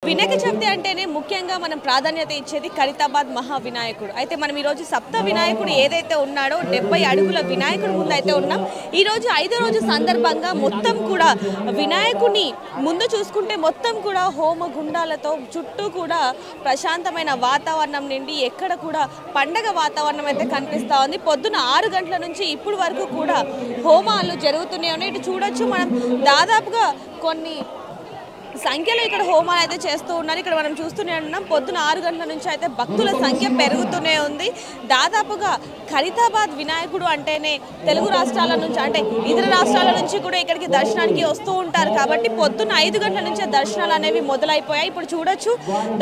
వినాయక చవితి అంటేనే ముఖ్యంగా మనం ప్రాధాన్యత ఇచ్చేది ఖైరతాబాద్ మహా వినాయకుడు. అయితే మనం ఈరోజు సప్త వినాయకుడు ఏదైతే ఉన్నాడో 70 అడుగుల వినాయకుడు ముందు అయితే ఉన్నాం. ఈరోజు 5వ రోజు సందర్భంగా మొత్తం కూడా వినాయకుడిని ముందు చూసుకుంటే మొత్తం కూడా హోమ గుండాలతో చుట్టూ కూడా ప్రశాంతమైన వాతావరణం నిండి ఎక్కడ కూడా పండగ వాతావరణం అయితే కనిపిస్తూ ఉంది. పొద్దున 6 గంటల నుంచి ఇప్పుడు వరకు కూడా హోమాలు జరుగుతూనే ఉన్నాయి. ఇటు చూడొచ్చు మనం దాదాపుగా కొన్ని సంఖ్యలో ఇక్కడ హోమాలు అయితే చేస్తూ ఉన్నారు. ఇక్కడ మనం చూస్తూనే ఉన్నాం పొద్దున 6 గంటల నుంచి అయితే భక్తుల సంఖ్య పెరుగుతూనే ఉంది. దాదాపుగా ఖైరతాబాద్ వినాయకుడు అంటేనే తెలుగు రాష్ట్రాల నుంచి అంటే ఇతర రాష్ట్రాల నుంచి కూడా ఇక్కడికి దర్శనానికి వస్తూ ఉంటారు. కాబట్టి పొద్దున్న 5 గంటల నుంచే దర్శనాలు అనేవి మొదలైపోయాయి. ఇప్పుడు చూడొచ్చు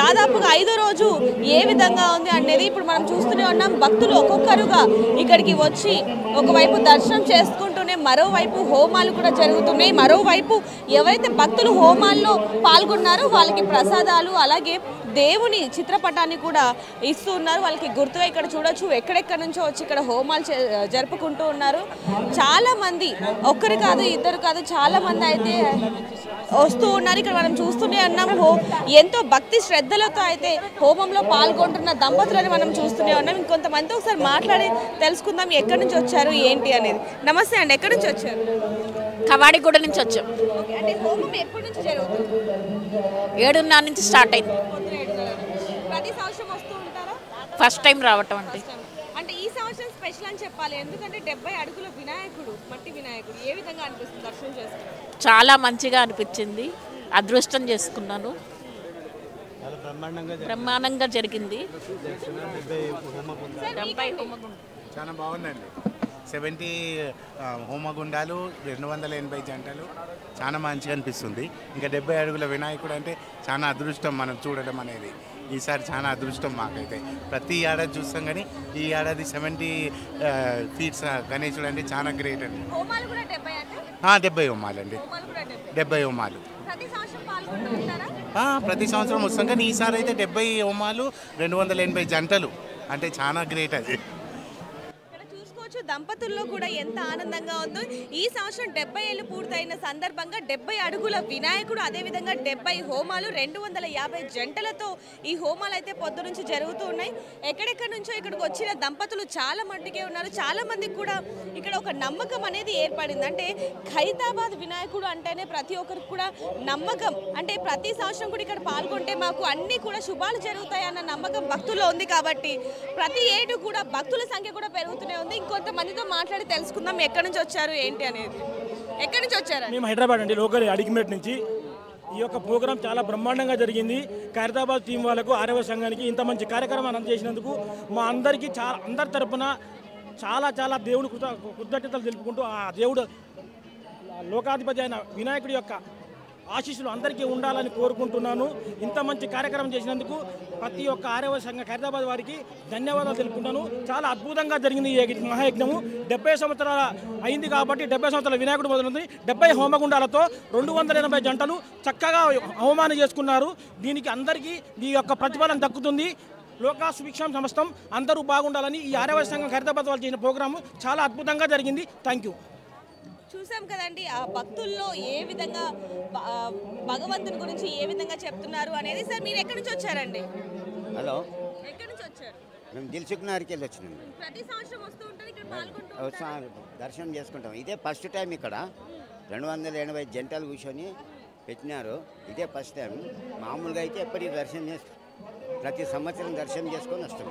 దాదాపుగా 5వ రోజు ఏ విధంగా ఉంది అనేది ఇప్పుడు మనం చూస్తూనే ఉన్నాం. భక్తులు ఒక్కొక్కరుగా ఇక్కడికి వచ్చి ఒకవైపు దర్శనం చేసుకుంటూనే మరోవైపు హోమాలు కూడా జరుగుతున్నాయి. మరోవైపు ఎవరైతే భక్తులు హోమాల్లో పాల్గొన్నారో వాళ్ళకి ప్రసాదాలు అలాగే దేవుని చిత్రపటాన్ని కూడా ఇస్తూ ఉన్నారు. వాళ్ళకి గుర్తుగా ఇక్కడ చూడొచ్చు ఎక్కడెక్కడ నుంచో వచ్చి ఇక్కడ హోమాలు జరుపుకుంటూ ఉన్నారు. చాలా మంది ఒక్కరు కాదు ఇద్దరు కాదు చాలా మంది అయితే వస్తూ ఉన్నారు. ఇక్కడ మనం చూస్తూనే ఉన్నాం ఎంతో భక్తి శ్రద్ధలతో అయితే హోమంలో పాల్గొంటున్న దంపతులని మనం చూస్తూనే ఉన్నాం. ఇంకొంతమంది ఒకసారి మాట్లాడి తెలుసుకుందాం ఎక్కడి నుంచి వచ్చారు ఏంటి అనేది. నమస్తే అండి, ఎక్కడి నుంచి వచ్చారు? కవాడిగూడ నుంచి వచ్చాం. అంటే హోమం ఎప్పటి నుంచి జరుగుతుంది? 7:30 నుంచి స్టార్ట్ అయింది. ప్రతి సంవత్సరం వస్తూ ఉంటారా? ఫస్ట్ టైం రావటం అంటే అంటే ఈ సంవత్సరం స్పెషల్ అని చెప్పాలి. ఎందుకంటే 70 అడుగుల వినాయకుడు మట్టి వినాయకుడు ఏ విధంగా అనిపిస్తుంది దర్శనం చేసుకున్నారు? చాలా మంచిగా అనిపించింది. అదృష్టం చేసుకున్నాను. బ్రహ్మాండంగా జరిగింది. చాలా బాగుందండి. 70 హోమగుండాలు 280 జంటలు చాలా మంచిగా అనిపిస్తుంది. ఇంకా 70 అడుగుల వినాయకుడు అంటే చాలా అదృష్టం మనం చూడడం అనేది. ఈసారి చాలా అదృష్టం మాకైతే. ప్రతి ఏడాది చూస్తాం కానీ ఈ ఏడాది 70 ఫీట్స్ గణేశుడు అంటే చాలా గ్రేట్ అండి. 70 హోమాలు అండి. 70 హోమాలు ప్రతి సంవత్సరం వస్తాం కానీ ఈసారి అయితే 70 హోమాలు 280 జంటలు అంటే చాలా గ్రేట్ అది. దంపతుల్లో కూడా ఎంత ఆనందంగా ఉందో. ఈ సంవత్సరం 70 ఏళ్ళు పూర్తయిన సందర్భంగా 70 అడుగుల వినాయకుడు అదేవిధంగా 70 హోమాలు 250 జంటలతో ఈ హోమాలు అయితే పొద్దు నుంచి జరుగుతూ ఉన్నాయి. ఎక్కడెక్కడి నుంచో ఇక్కడికి వచ్చిన దంపతులు చాలా మట్టుకే ఉన్నారు. చాలా మందికి కూడా ఇక్కడ ఒక నమ్మకం అనేది ఏర్పడింది. అంటే ఖైరతాబాద్ వినాయకుడు అంటేనే ప్రతి ఒక్కరికి కూడా నమ్మకం. అంటే ప్రతి సంవత్సరం కూడా ఇక్కడ పాల్గొంటే మాకు అన్ని కూడా శుభాలు జరుగుతాయన్న నమ్మకం భక్తుల్లో ఉంది. కాబట్టి ప్రతి ఏడు కూడా భక్తుల సంఖ్య కూడా పెరుగుతూనే ఉంది. కొంతమందితో మాట్లాడి తెలుసుకుందాం ఎక్కడి నుంచి వచ్చారు ఏంటి అనేది. ఎక్కడి నుంచి వచ్చారు? మేము హైదరాబాద్ అండి, లోకల్ అడిగిమేట్ నుంచి. ఈ యొక్క ప్రోగ్రాం చాలా బ్రహ్మాండంగా జరిగింది. ఖైరతాబాద్ టీం వాళ్ళకు ఆరవ సంఘానికి ఇంత మంచి కార్యక్రమాన్ని అందజేసినందుకు మా అందరికీ అందరి తరపున చాలా దేవుని కృతజ్ఞతలు తెలుపుకుంటూ ఆ దేవుడు లోకాధిపతి అయిన వినాయకుడి యొక్క ఆశీస్సులు అందరికీ ఉండాలని కోరుకుంటున్నాను. ఇంత మంచి కార్యక్రమం చేసినందుకు ప్రతి ఒక్క ఆరవ సంఘ ఖైరతాబాద్ వారికి ధన్యవాదాలు తెలుపుకుంటాను. చాలా అద్భుతంగా జరిగింది ఈ మహాయజ్ఞము. 70 సంవత్సరాల అయింది కాబట్టి 70 సంవత్సరాల వినాయకుడు మొదలుంది. 70 హోమగుండాలతో 280 జంటలు చక్కగా హోమాన్ని చేసుకున్నారు. దీనికి అందరికీ ఈ యొక్క ప్రతిఫలం దక్కుతుంది. లోకా సుభిక్షం సమస్తం అందరూ బాగుండాలని ఈ ఆరవ సంఘం ఖైరతాబాద్ వాళ్ళు చేసిన ప్రోగ్రాము చాలా అద్భుతంగా జరిగింది. Thank you. చూసాం కదండి ఆ భక్తుల్లో ఏ విధంగా భగవంతుని గురించి ఏ విధంగా చెప్తున్నారు అనేది. సార్ మీరు ఎక్కడి నుంచి వచ్చారండి? హలో, ఎక్కడి నుంచి వచ్చారు? మేము దిల్సుఖ్నగర్కి వెళ్ళి వచ్చినాం. ప్రతి సంవత్సరం వస్తూ ఉంటారు ఇక్కడ పాల్గొంటారు, దర్శనం చేసుకుంటాం. ఇదే ఫస్ట్ టైం ఇక్కడ 280 జంటలు కూర్చొని పెట్టినారు. ఇదే ఫస్ట్ టైం. మామూలుగా అయితే ఎప్పటికీ ప్రతి సంవత్సరం దర్శనం చేసుకొని వస్తాం.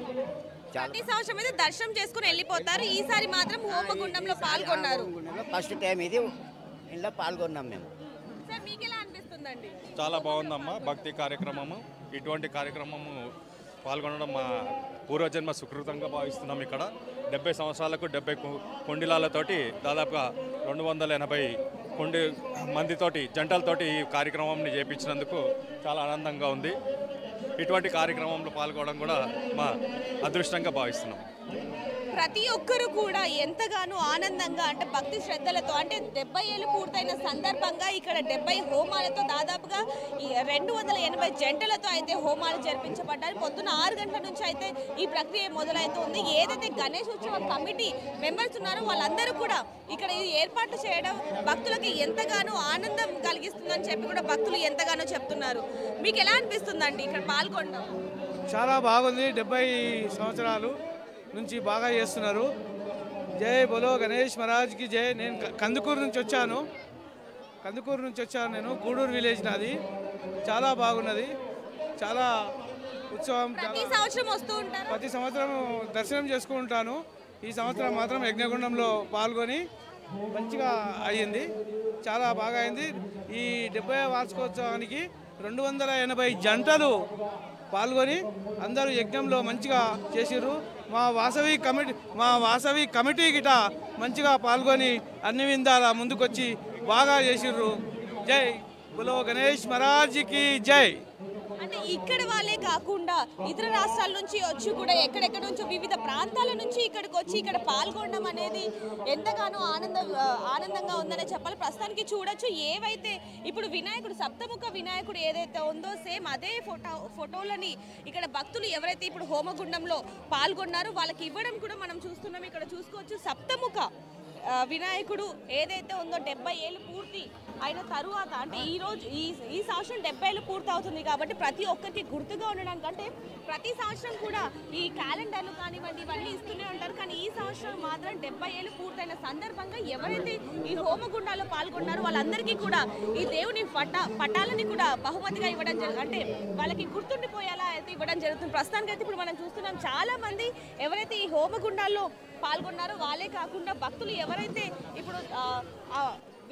ప్రతి సంవత్సరం అయితే దర్శనం చేసుకుని వెళ్ళిపోతారు. ఈసారి మాత్రం హోమగుండంలో పాల్గొన్నారు. ఫస్ట్ టైం ఇది ఇంట్లో పాల్గొన్నాం మేము. సార్ మీకు ఎలా అనిపిస్తుందండి? చాలా బాగుందమ్మా. భక్తి కార్యక్రమము, ఇటువంటి కార్యక్రమము పాల్గొనడం మా పూర్వజన్మ సుకృతంగా భావిస్తున్నాం. ఇక్కడ 70 సంవత్సరాలకు 70 కుండిలాలతోటి దాదాపుగా 280 మందితోటి జంటలతోటి ఈ కార్యక్రమాన్ని చేయించినందుకు చాలా ఆనందంగా ఉంది. ఇటువంటి కార్యక్రమంలో పాల్గొనడం కూడా మా అదృష్టంగా భావిస్తున్నాం. ప్రతి ఒక్కరు కూడా ఎంతగానో ఆనందంగా అంటే భక్తి శ్రద్ధలతో అంటే 70 ఏళ్ళు పూర్తయిన సందర్భంగా ఇక్కడ 70 హోమాలతో దాదాపుగా 280 జంటలతో అయితే హోమాలు జరిపించబడ్డాయి. పొద్దున 6 గంటల నుంచి అయితే ఈ ప్రక్రియ మొదలవుతుంది. ఏదైతే గణేష్ ఉత్సవ కమిటీ మెంబర్స్ ఉన్నారో వాళ్ళందరూ కూడా ఇక్కడ ఈ ఏర్పాట్లు చేయడం భక్తులకి ఎంతగానో ఆనందం కలిగిస్తుందని చెప్పి కూడా భక్తులు ఎంతగానో చెప్తున్నారు. మీకు ఎలా అనిపిస్తుందండి ఇక్కడ పాల్గొనడం? చాలా బాగుంది. 70 సంవత్సరాలు నుంచి బాగా చేస్తున్నారు. జై బోలో గణేష్ మహారాజ్కి జై. నేను కందుకూరు నుంచి వచ్చాను. నేను గూడూరు విలేజ్ నాది. చాలా బాగున్నది. చాలా ఉత్సవం. ప్రతి సంవత్సరం వస్తూ ఉంటారు. ప్రతి సంవత్సరం దర్శనం చేసుకుంటాను. ఈ సంవత్సరం మాత్రం యజ్ఞగుండంలో పాల్గొని మంచిగా అయ్యింది. చాలా బాగా అయింది. ఈ 70వ వార్షికోత్సవానికి 280 జంటలు పాల్గొని అందరూ యజ్ఞంలో మంచిగా చేసిర్రు. మా వాసవి కమిటీ గిట మంచిగా పాల్గొని అన్ని విధాల ముందుకొచ్చి బాగా చేసిర్రు. జై బోలో గణేష్ మహారాజ్కి జై. అంటే ఇక్కడ వాళ్ళే కాకుండా ఇతర రాష్ట్రాల నుంచి వచ్చి కూడా ఎక్కడెక్కడ నుంచో వివిధ ప్రాంతాల నుంచి ఇక్కడికి వచ్చి ఇక్కడ పాల్గొనడం అనేది ఎంతగానో ఆనందంగా ఉందనే చెప్పాలి. ప్రస్తుతానికి చూడొచ్చు ఏవైతే ఇప్పుడు వినాయకుడు సప్తముఖ వినాయకుడు ఏదైతే ఉందో సేమ్ అదే ఫోటోలని ఇక్కడ భక్తులు ఎవరైతే ఇప్పుడు హోమగుండంలో పాల్గొన్నారో వాళ్ళకి ఇవ్వడం కూడా మనం చూస్తున్నాం. ఇక్కడ చూసుకోవచ్చు సప్తముఖ వినాయకుడు ఏదైతే ఉందో 70 ఏళ్ళు పూర్తి అయిన తరువాత అంటే ఈ సంవత్సరం 70 ఏళ్ళు పూర్తి అవుతుంది కాబట్టి ప్రతి ఒక్కరికి గుర్తుగా ఉండడానికి అంటే ప్రతి సంవత్సరం కూడా ఈ క్యాలెండర్లు కానివ్వండి ఇవన్నీ ఇస్తూనే ఉంటారు. కానీ ఈ సంవత్సరం మాత్రం 70 ఏళ్ళు పూర్తయిన సందర్భంగా ఎవరైతే ఈ హోమగుండాలో పాల్గొన్నారో వాళ్ళందరికీ కూడా ఈ దేవుని పటాలని కూడా బహుమతిగా ఇవ్వడం అంటే వాళ్ళకి గుర్తుండిపోయేలా అయితే ఇవ్వడం జరుగుతుంది. ప్రస్తుతానికి అయితే ఇప్పుడు మనం చూస్తున్నాం చాలా మంది ఎవరైతే ఈ హోమగుండాల్లో పాల్గొన్నారో వాళ్ళే కాకుండా భక్తులు ఎవరైతే ఇప్పుడు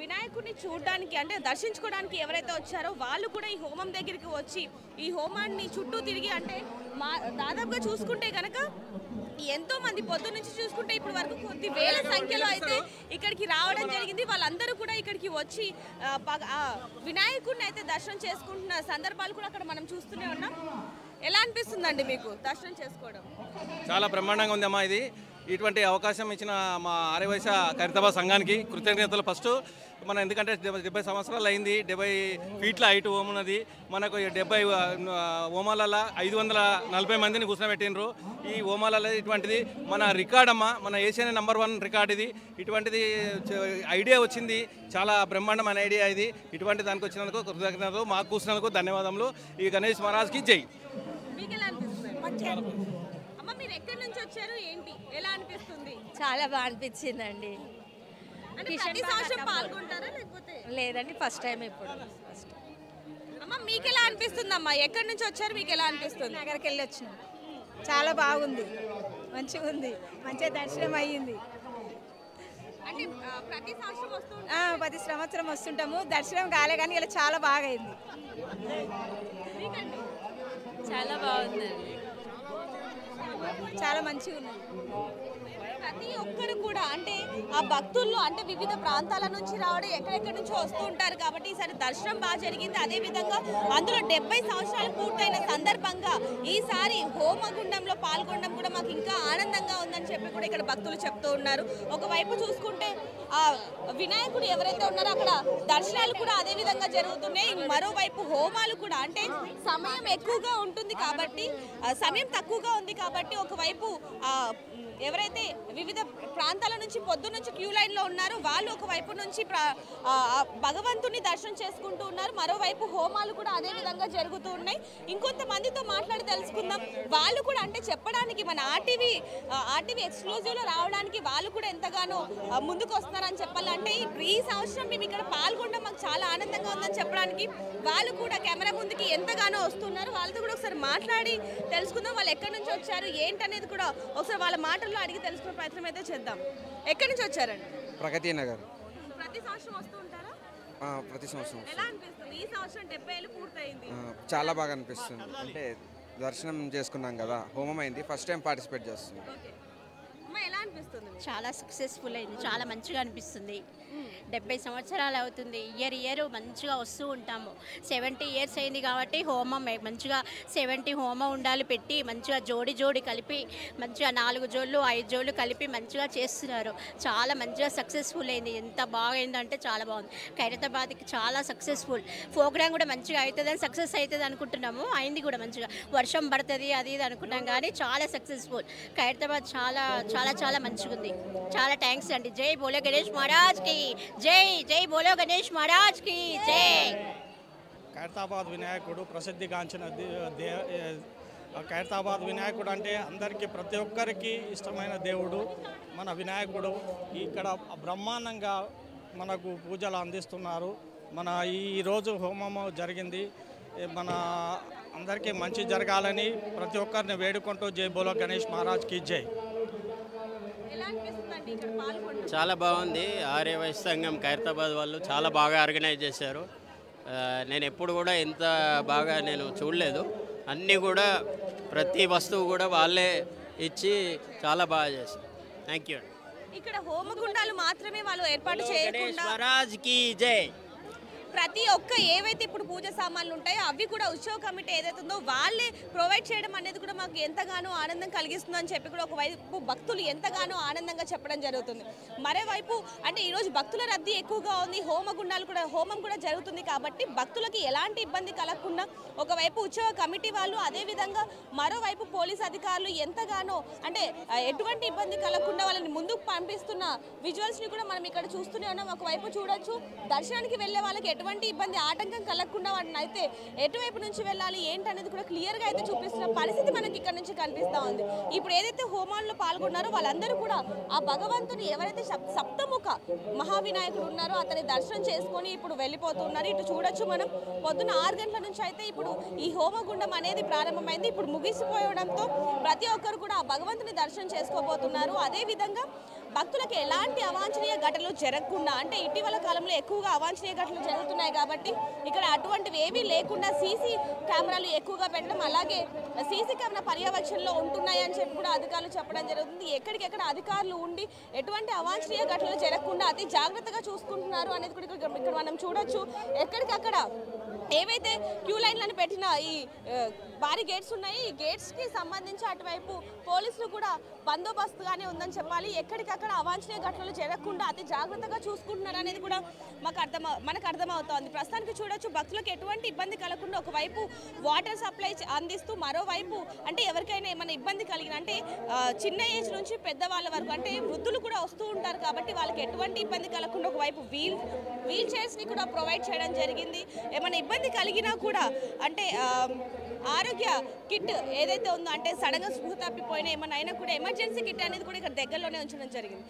వినాయకుడిని చూడడానికి అంటే దర్శించుకోవడానికి ఎవరైతే వచ్చారో వాళ్ళు కూడా ఈ హోమం దగ్గరికి వచ్చి ఈ హోమాన్ని చుట్టూ తిరిగి అంటే దాదాపుగా చూసుకుంటే కనుక ఎంతో మంది పొద్దు నుంచి చూసుకుంటే ఇప్పటి వరకు కొద్ది వేల సంఖ్యలో అయితే ఇక్కడికి రావడం జరిగింది. వాళ్ళందరూ కూడా ఇక్కడికి వచ్చి వినాయకుడిని అయితే దర్శనం చేసుకుంటున్న సందర్భాలు కూడా అక్కడ మనం చూస్తూనే ఉన్నాం. ఎలా అనిపిస్తుందండి మీకు దర్శనం చేసుకోవడం? చాలా బ్రహ్మాండంగా ఉంది అమ్మా. ఇది ఇటువంటి అవకాశం ఇచ్చిన మా ఆర్యవైశ్య ఖైరతాబాద్ సంఘానికి కృతజ్ఞతలు. ఫస్ట్ మనం ఎందుకంటే 70 సంవత్సరాలు అయింది. 70 ఫీట్ల హైట్ హోమం ఉన్నది. మనకు 70 హోమాలలో 540 మందిని కూర్చోబెట్టినరు. ఈ హోమాలలో ఇటువంటిది మన రికార్డ్ అమ్మ, మన ఏషియన్ #1 రికార్డ్ ఇది. ఇటువంటిది ఐడియా వచ్చింది. చాలా బ్రహ్మాండమైన ఐడియా ఇది. ఇటువంటి దానికి వచ్చినందుకు కృతజ్ఞతలు. మాకు కూర్చున్నందుకు ధన్యవాదములు. ఈ గణేష్ మహారాజ్కి జై. మీరు ఎక్కడి నుంచి వచ్చారు, ఏంటి, ఎలా అనిపిస్తుంది? చాలా బాగా అనిపించిందండి. ప్రతి సంవత్సరం పాల్గొంటారా లేకపోతే? లేదండి, ఫస్ట్ టైం. ఇప్పుడు అమ్మ మీకు ఎలా అనిపిస్తుంది? అమ్మా ఎక్కడి నుంచి వచ్చారు, మీకు ఎలా అనిపిస్తుంది? నగర్కి వెళ్ళి వచ్చినాం. చాలా బాగుంది, మంచిగా ఉంది, మంచిగా దర్శనం అయ్యింది. అంటే ప్రతి సంవత్సరం వస్తూ ప్రతి సంవత్సరం వస్తుంటాము. దర్శనం కాలే కానీ ఇలా చాలా బాగా అయింది. చాలా బాగుందండి, చాలా మంచిగా ఉన్నది. ప్రతి ఒక్కరు కూడా అంటే ఆ భక్తుల్లో అంటే వివిధ ప్రాంతాల నుంచి రావడం ఎక్కడెక్కడి నుంచో వస్తూ ఉంటారు కాబట్టి ఈసారి దర్శనం బాగా జరిగింది. అదేవిధంగా అందులో 70 సంవత్సరాలు పూర్తయిన సందర్భంగా ఈసారి హోమగుండంలో పాల్గొనడం కూడా మాకు ఇంకా ఆనందంగా ఉందని చెప్పి కూడా ఇక్కడ భక్తులు చెప్తూ ఉన్నారు. ఒకవైపు చూసుకుంటే ఆ వినాయకుడు ఎవరైతే ఉన్నారో అక్కడ దర్శనాలు కూడా అదే విధంగా జరుగుతున్నాయి. మరోవైపు హోమాలు కూడా అంటే సమయం ఎక్కువగా ఉంటుంది కాబట్టి సమయం తక్కువగా ఉంది కాబట్టి ఒకవైపు ఎవరైతే వివిధ ప్రాంతాల నుంచి పొద్దు నుంచి క్యూ లైన్లో ఉన్నారో వాళ్ళు ఒకవైపు నుంచి భగవంతుని దర్శనం చేసుకుంటూ ఉన్నారు. మరోవైపు హోమాలు కూడా అదే విధంగా జరుగుతూ ఉన్నాయి. ఇంకొంతమందితో మాట్లాడి తెలుసుకుందాం. వాళ్ళు కూడా అంటే చెప్పడానికి మన ఆర్టీవీ ఎక్స్క్లూజివ్లో రావడానికి వాళ్ళు కూడా ఎంతగానో ముందుకు వస్తున్నారని చెప్పాలంటే ఈ సంవత్సరం మేము ఇక్కడ పాల్గొనడం మాకు చాలా ఆనందంగా ఉందని చెప్పడానికి వాళ్ళు కూడా కెమెరా ముందుకి ఎంతగానో వస్తున్నారు. వాళ్ళతో కూడా ఒకసారి మాట్లాడి తెలుసుకుందాం. వాళ్ళు ఎక్కడి నుంచి వచ్చారు ఏంటనేది కూడా ఒకసారి వాళ్ళ మాటల్లో అడిగి తెలుసుకునే ప్రయత్నం అయితే చేద్దాం. ఎక్కడి నుంచి వచ్చారండి? ప్రగతి నగర్. ప్రతి సంవత్సరం వస్తూ ఉంటారా? ప్రతి సంవత్సరం. ఎలా అనిపిస్తుంది? ఈ సంవత్సరం 70 ఏళ్ళు పూర్తయింది. చాలా బాగా అనిపిస్తుంది. అంటే దర్శనం చేసుకున్నాం కదా, హోమం అయింది, ఫస్ట్ టైం పార్టిసిపేట్ చేస్తున్నాం. ఎలా అనిపిస్తుంది? చాలా సక్సెస్ఫుల్ అయింది, చాలా మంచిగా అనిపిస్తుంది. 70 సంవత్సరాలు అవుతుంది. ఇయర్ మంచిగా వస్తూ ఉంటాము. 70 ఇయర్స్ అయింది కాబట్టి హోమం మంచిగా 70 హోమం ఉండాలి పెట్టి మంచిగా జోడి కలిపి మంచిగా 4 జోళ్ళు 5 జోళ్ళు కలిపి మంచిగా చేస్తున్నారు. చాలా మంచిగా సక్సెస్ఫుల్ అయింది. ఎంత బాగైందంటే చాలా బాగుంది. ఖైరతాబాద్కి చాలా సక్సెస్ఫుల్. ప్రోగ్రామ్ కూడా మంచిగా అవుతుందని సక్సెస్ అవుతుంది అనుకుంటున్నాము. అయింది కూడా మంచిగా. వర్షం పడుతుంది అది ఇది అనుకున్నాం కానీ చాలా సక్సెస్ఫుల్. ఖైరతాబాద్ చాలా చాలా చాలా మంచిగా ఉంది. చాలా థ్యాంక్స్ అండి. జై బోలో గణేష్ మహారాజ్కి జై. జై బోలో గణేష్ మహారాజ్కి జై. ఖైరతాబాద్ వినాయకుడు ప్రసిద్ధిగాంచిన ఖైరతాబాద్ వినాయకుడు అంటే అందరికీ ప్రతి ఒక్కరికి ఇష్టమైన దేవుడు మన వినాయకుడు. ఇక్కడ బ్రహ్మాండంగా మనకు పూజలు అందిస్తున్నారు. మన ఈరోజు హోమము జరిగింది. మన అందరికీ మంచి జరగాలని ప్రతి ఒక్కరిని వేడుకుంటూ జై బోలో గణేష్ మహారాజ్కి జై. చాలా బాగుంది. ఆర్యవైశ్య సంఘం ఖైరతాబాద్ వాళ్ళు చాలా బాగా ఆర్గనైజ్ చేశారు. నేను ఎప్పుడు కూడా ఇంత బాగా నేను చూడలేదు. అన్నీ కూడా ప్రతి వస్తువు కూడా వాళ్ళే ఇచ్చి చాలా బాగా చేశారు. Thank you. ఇక్కడ హోమగుండాలు మాత్రమే వాళ్ళు ఏర్పాటు చేయకుండా మహారాజ్కి జై. ప్రతి ఒక్క ఏవైతే ఇప్పుడు పూజ సామాన్లు ఉంటాయో అవి కూడా ఉత్సవ కమిటీ ఏదైతే ఉందో వాళ్ళే ప్రొవైడ్ చేయడం అనేది కూడా మాకు ఎంతగానో ఆనందం కలిగిస్తుందని చెప్పి కూడా ఒకవైపు భక్తులు ఎంతగానో ఆనందంగా చెప్పడం జరుగుతుంది. మరోవైపు అంటే ఈరోజు భక్తుల రద్దీ ఎక్కువగా ఉంది. హోమం కూడా జరుగుతుంది కాబట్టి భక్తులకి ఎలాంటి ఇబ్బంది కలగకుండా ఒకవైపు ఉత్సవ కమిటీ వాళ్ళు అదేవిధంగా మరోవైపు పోలీస్ అధికారులు ఎంతగానో అంటే ఎటువంటి ఇబ్బంది కలగకుండా వాళ్ళని ముందుకు పంపిస్తున్న విజువల్స్ని కూడా మనం ఇక్కడ చూస్తూనే ఉన్నాం. ఒకవైపు చూడొచ్చు దర్శనానికి వెళ్ళే వాళ్ళకి ఎటువంటి ఇబ్బంది ఆటంకం కలగకుండా వాటిని అయితే ఎటువైపు నుంచి వెళ్ళాలి ఏంటనేది కూడా క్లియర్గా అయితే చూపిస్తున్న పరిస్థితి మనకి ఇక్కడ నుంచి కనిపిస్తూ ఉంది. ఇప్పుడు ఏదైతే హోమాల్లో పాల్గొన్నారో వాళ్ళందరూ కూడా ఆ భగవంతుని ఎవరైతే సప్తముఖ మహావినాయకుడు ఉన్నారో అతని దర్శనం చేసుకొని ఇప్పుడు వెళ్ళిపోతున్నారు. ఇటు చూడొచ్చు మనం పొద్దున్న 6 గంటల నుంచి అయితే ఇప్పుడు ఈ హోమగుండం అనేది ప్రారంభమైంది. ఇప్పుడు ముగిసిపోవడంతో ప్రతి ఒక్కరు కూడా ఆ భగవంతుని దర్శనం చేసుకోబోతున్నారు. అదేవిధంగా భక్తులకు ఎలాంటి అవాంఛనీయ ఘటనలు జరగకుండా అంటే ఇటీవల కాలంలో ఎక్కువగా అవాంఛనీయ ఘటనలు జరుగుతున్నాయి కాబట్టి ఇక్కడ అటువంటివి ఏమీ లేకుండా సీసీ కెమెరాలు ఎక్కువగా పెట్టడం అలాగే సీసీ కెమెరా పర్యవేక్షణలో ఉంటున్నాయని చెప్పి కూడా అధికారులు చెప్పడం జరుగుతుంది. ఎక్కడికెక్కడ అధికారులు ఉండి ఎటువంటి అవాంఛనీయ ఘటనలు జరగకుండా అతి జాగ్రత్తగా చూసుకుంటున్నారు అనేది కూడా ఇక్కడ మనం చూడొచ్చు. ఎక్కడికక్కడ ఏవైతే క్యూ లైన్లను పెట్టిన ఈ భారీ గేట్స్ ఉన్నాయి ఈ గేట్స్కి సంబంధించి అటువైపు పోలీసులు కూడా బందోబస్తుగానే ఉందని చెప్పాలి. ఎక్కడికక్కడ అవాంఛనీయ ఘటనలు జరగకుండా అతి జాగ్రత్తగా చూసుకుంటున్నారు అనేది కూడా మనకు అర్థమవుతోంది. ప్రస్తుతానికి చూడొచ్చు భక్తులకు ఎటువంటి ఇబ్బంది కలగకుండా ఒకవైపు వాటర్ సప్లై అందిస్తూ మరోవైపు అంటే ఎవరికైనా ఏమైనా ఇబ్బంది కలిగిన అంటే చిన్న ఏజ్ నుంచి పెద్దవాళ్ళ వరకు అంటే వృద్ధులు కూడా వస్తూ ఉంటారు కాబట్టి వాళ్ళకి ఎటువంటి ఇబ్బంది కలగకుండా ఒకవైపు వీల్ చైర్స్ని కూడా ప్రొవైడ్ చేయడం జరిగింది. ఏమైనా ఇబ్బంది కలిగినా కూడా అంటే ఆరోగ్య కిట్ ఏదైతే ఉందో అంటే సడన్గా స్పృహ తప్పిపోయినా ఏమైనా అయినా కూడా ఎమర్జెన్సీ కిట్ అనేది కూడా ఇక్కడ దగ్గరలోనే ఉంచడం జరిగింది.